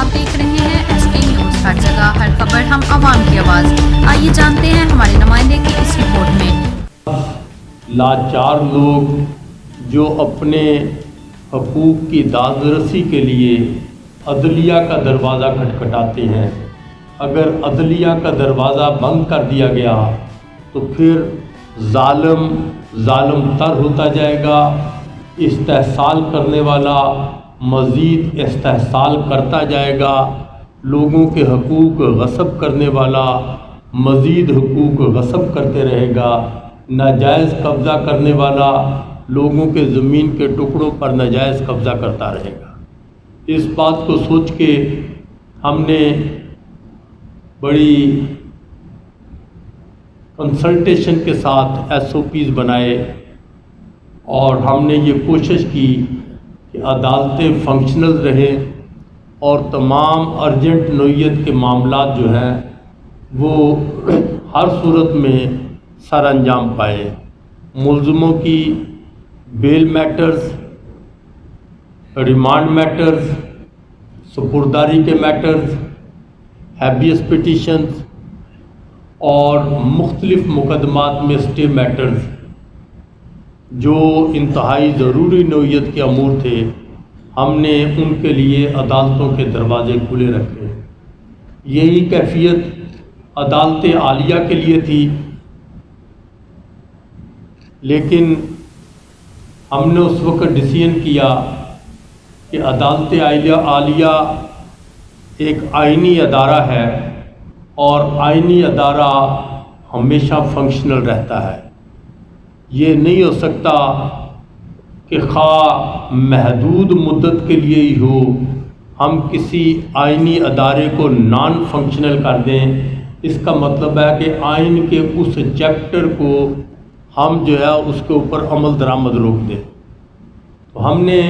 آپ دیکھ رہے ہیں SK نیوز، ہر جگہ ہر خبر، ہم عوام کی آواز۔ آئیے جانتے ہیں ہمارے نمائندے کی اس رپورٹ میں۔ لاچار لوگ جو اپنے حقوق کی دادرسی کے لیے عدلیہ کا دروازہ کھٹکھٹاتے ہیں، اگر عدلیہ کا دروازہ بند کر دیا گیا تو پھر ظالم تر ہوتا جائے گا، استحصال کرنے والا مزید استحصال کرتا جائے گا، لوگوں کے حقوق غصب کرنے والا مزید حقوق غصب کرتے رہے گا، ناجائز قبضہ کرنے والا لوگوں کے زمین کے ٹکڑوں پر ناجائز قبضہ کرتا رہے گا۔ اس بات کو سوچ کے ہم نے بڑی کنسلٹیشن کے ساتھ SOPs بنائے اور ہم نے یہ کوشش کی کہ عدالتیں فنکشنل رہیں اور تمام ارجنٹ نوعیت کے معاملات جو ہیں وہ ہر صورت میں سر انجام پائے۔ ملزموں کی بیل میٹرز، ریمانڈ میٹرز، سپرداری کے میٹرز، ہیبیس پٹیشنز اور مختلف مقدمات میں اسٹے میٹرز جو انتہائی ضروری نوعیت کے امور تھے، ہم نے ان کے لیے عدالتوں کے دروازے کھلے رکھے۔ یہی کیفیت عدالت عالیہ کے لیے تھی، لیکن ہم نے اس وقت ڈیسیژن کیا کہ عدالت عالیہ ایک آئینی ادارہ ہے اور آئینی ادارہ ہمیشہ فنکشنل رہتا ہے۔ یہ نہیں ہو سکتا کہ خواہ محدود مدت کے لیے ہی ہو، ہم کسی آئینی ادارے کو نان فنکشنل کر دیں۔ اس کا مطلب ہے کہ آئین کے اس چیپٹر کو ہم جو ہے اس کے اوپر عمل درآمد روک دیں۔ تو ہم نے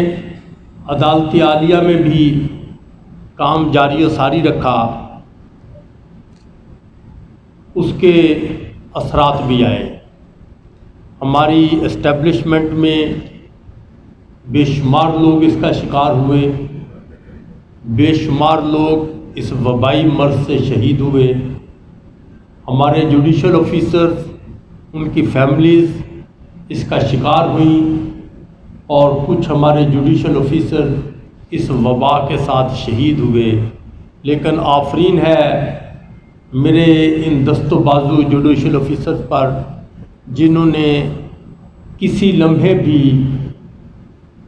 عدالت عالیہ میں بھی کام جاری و ساری رکھا، اس کے اثرات بھی آئے۔ ہماری اسٹیبلشمنٹ میں بے شمار لوگ اس کا شکار ہوئے، بے شمار لوگ اس وبائی مرض سے شہید ہوئے۔ ہمارے جوڈیشل آفیسرز، ان کی فیملیز اس کا شکار ہوئیں اور کچھ ہمارے جوڈیشل آفیسر اس وبا کے ساتھ شہید ہوئے۔ لیکن آفرین ہے میرے ان دست و بازو جوڈیشل آفیسرز پر جنہوں نے کسی لمحے بھی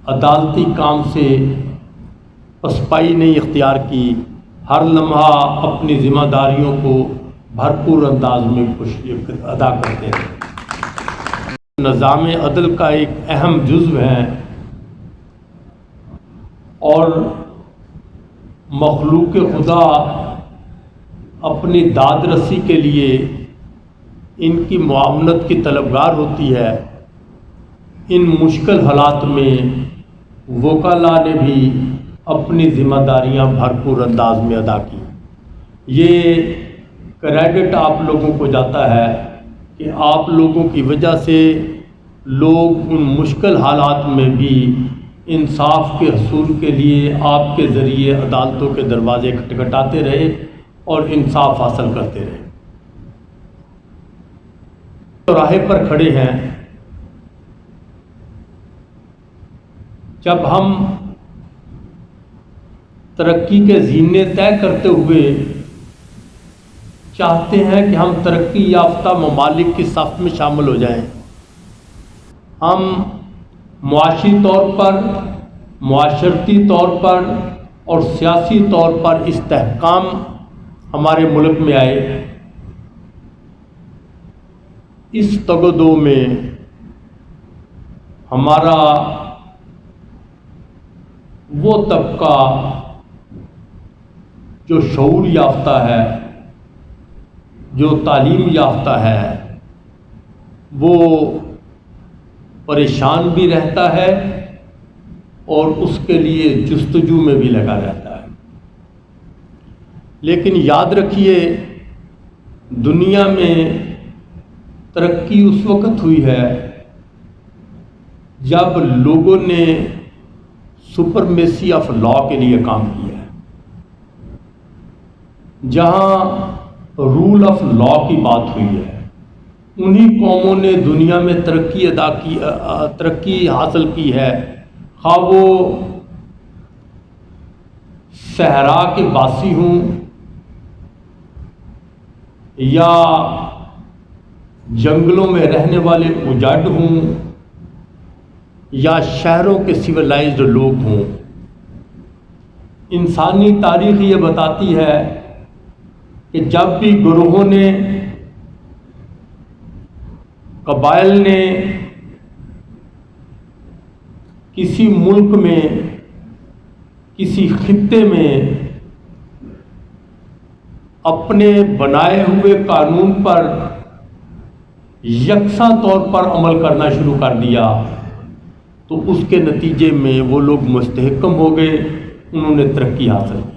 عدالتی کام سے پسپائی نہیں اختیار کی، ہر لمحہ اپنی ذمہ داریوں کو بھرپور انداز میں ادا کرتے ہیں۔ نظام عدل کا ایک اہم جزو ہیں اور مخلوق خدا اپنی داد رسی کے لیے ان کی معاونت کی طلبگار ہوتی ہے۔ ان مشکل حالات میں وکلاء نے بھی اپنی ذمہ داریاں بھرپور انداز میں ادا کی۔ یہ کریڈٹ آپ لوگوں کو جاتا ہے کہ آپ لوگوں کی وجہ سے لوگ ان مشکل حالات میں بھی انصاف کے حصول کے لیے آپ کے ذریعے عدالتوں کے دروازے کھٹکھٹاتے رہے اور انصاف حاصل کرتے رہے۔ چوراہے پر کھڑے ہیں، جب ہم ترقی کے زینے طے کرتے ہوئے چاہتے ہیں کہ ہم ترقی یافتہ ممالک کی صف میں شامل ہو جائیں، ہم معاشی طور پر، معاشرتی طور پر اور سیاسی طور پر استحکام ہمارے ملک میں آئے، اس تگ و دو میں ہمارا وہ طبقہ جو شعور یافتہ ہے، جو تعلیم یافتہ ہے، وہ پریشان بھی رہتا ہے اور اس کے لیے جستجو میں بھی لگا رہتا ہے۔ لیکن یاد رکھیے، دنیا میں ترقی اس وقت ہوئی ہے جب لوگوں نے سپرمیسی آف لا کے لیے کام کیا ہے۔ جہاں رول آف لا کی بات ہوئی ہے، انہی قوموں نے دنیا میں ترقی حاصل کی ہے، خواہ وہ صحرا کے باسی ہوں یا جنگلوں میں رہنے والے اجاڈ ہوں یا شہروں کے سویلائزڈ لوگ ہوں۔ انسانی تاریخ یہ بتاتی ہے کہ جب بھی گروہوں نے، قبائل نے کسی ملک میں، کسی خطے میں اپنے بنائے ہوئے قانون پر یکساں طور پر عمل کرنا شروع کر دیا تو اس کے نتیجے میں وہ لوگ مستحکم ہو گئے، انہوں نے ترقی حاصل کی۔